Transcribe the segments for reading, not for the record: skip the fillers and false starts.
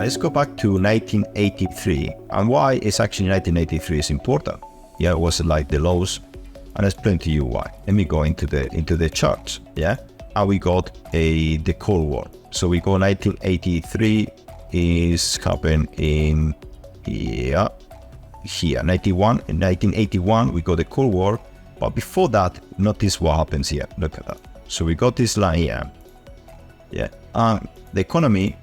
let's go back to 1983. And why is actually 1983 is important? Yeah, it was like the lows, and I'll explain to you why. Let me go into the charts. Yeah, and we got the Cold War. So we go 1983 is happened in here 91. In 1981 we got the Cold War, but before that, notice what happens here. Look at that. So we got this line here. Yeah, and the economy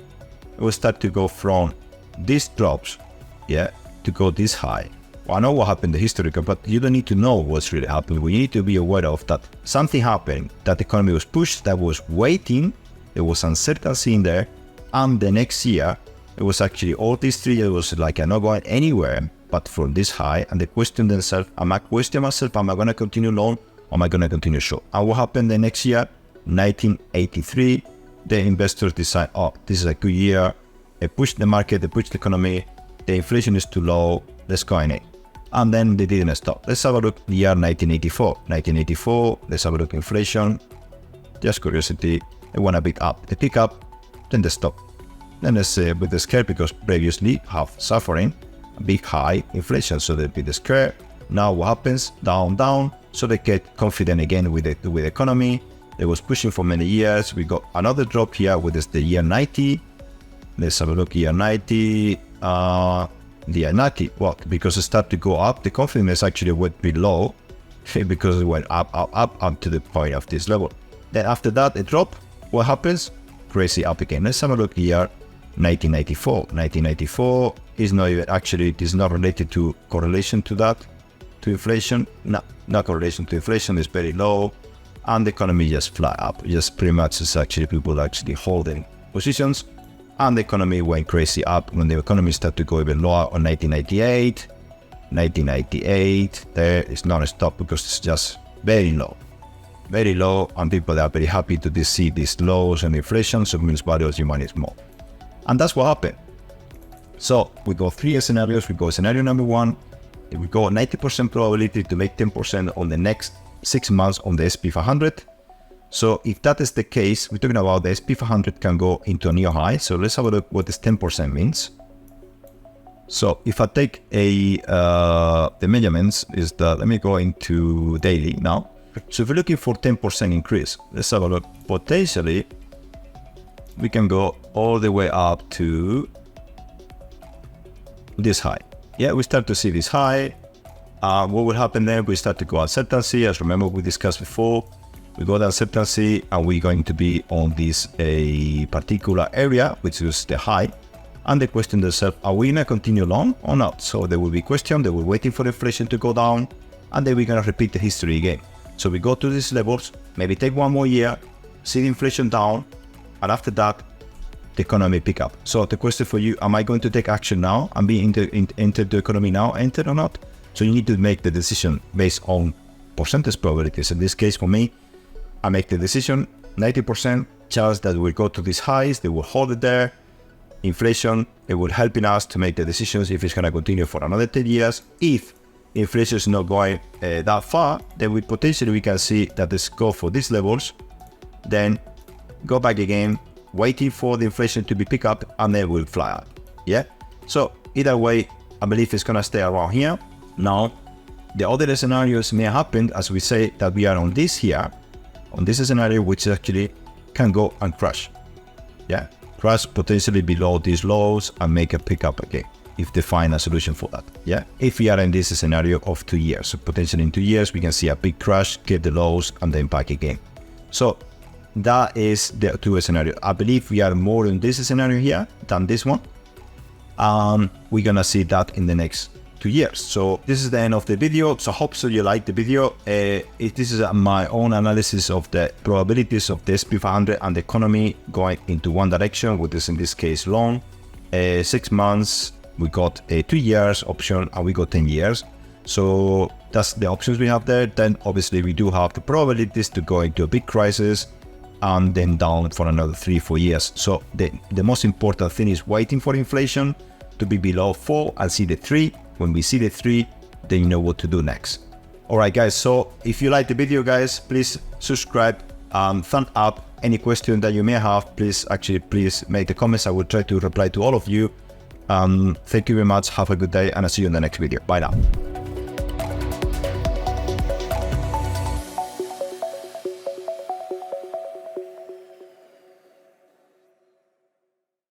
will start to go from these drops, yeah, to go this high. Well, I know what happened in the historical, but you don't need to know what's really happening. We need to be aware of that something happened, that the economy was pushed, that was waiting, there was uncertainty in there, and the next year, it was actually all these 3 years was like I'm not going anywhere but from this high, and they question themselves, am I questioning myself, am I going to continue long, or am I going to continue short? And what happened the next year, 1983, the investors decide, oh, this is a good year. They push the market, they push the economy, the inflation is too low, let's go in it. And then they didn't stop. Let's have a look at the year 1984. 1984, let's have a look at inflation. Just curiosity, they went a bit up. They pick up, then they stop. Then let's say with the scare, because previously have suffering a big high inflation, so they be the scare. Now what happens? Down, down. So they get confident again with the economy. They was pushing for many years. We got another drop here with this, the year 90. Let's have a look, year 90. The year 90, well, because it started to go up, the confidence actually went below because it went up to the point of this level. Then after that, a drop. What happens? Crazy up again. Let's have a look here. 1994. 1994 is not even actually, it is not related to correlation to that, to inflation. No, not correlation to inflation, is very low. And the economy just fly up. Just pretty much is actually people actually holding positions, and the economy went crazy up when the economy started to go even lower on 1998. 1998, there is non-stop because it's just very low, and people are very happy to see these lows and inflation, so it means value of your money is more. And that's what happened. So we go 3 scenarios. We go scenario number 1, we go 90% probability to make 10% on the next 6 months on the SP 500. So if that is the case, we're talking about the SP 500 can go into a new high. So let's have a look what this 10% means. So if I take the measurements is that, let me go into daily now. So if you're looking for 10% increase, let's have a look. Potentially, we can go all the way up to this high. Yeah, we start to see this high. What will happen then? We start to go uncertainty. As remember we discussed before, we go to uncertainty, and we're going to be on this particular area, which is the high. And they question themselves, are we gonna continue long or not? So there will be question, they will waiting for inflation to go down, and then we're gonna repeat the history again. So we go to these levels, maybe take 1 more year, see the inflation down, and after that, the economy pick up. So the question for you, am I going to take action now and be enter the economy now, enter or not? So you need to make the decision based on percentage probabilities. In this case, for me, I make the decision, 90% chance that we'll go to these highs, they will hold it there. Inflation, it will helping us to make the decisions if it's going to continue for another 10 years. If inflation is not going that far, then we can see that this go for these levels, then go back again, waiting for the inflation to be picked up, and then we'll fly up. Yeah. So either way, I believe it's going to stay around here. Now, the other scenarios may happen, as we say, that we are on this here, on this scenario, which actually can go and crash. Yeah, crash potentially below these lows and make a pickup again, if they find a solution for that. Yeah, if we are in this scenario of 2 years, so potentially in 2 years, we can see a big crash, get the lows, and then back again. So that is the 2 scenario. I believe we are more in this scenario here than this one. We're gonna see that in the next 2 years. So this is the end of the video. So I hope so you like the video. This is my own analysis of the probabilities of the SP 500 and the economy going into one direction, which is in this case long. 6 months, we got a 2 years option, and we got 10 years. So that's the options we have there. Then obviously we do have the probabilities to go into a big crisis and then down for another 3-4 years. So the most important thing is waiting for inflation to be below 4 and see the 3. When we see the 3, then you know what to do next. Alright guys, so if you like the video guys, please subscribe, thumb up, Any question that you may have, please make the comments. I will try to reply to all of you. Thank you very much. Have a good day, and I'll see you in the next video. Bye now.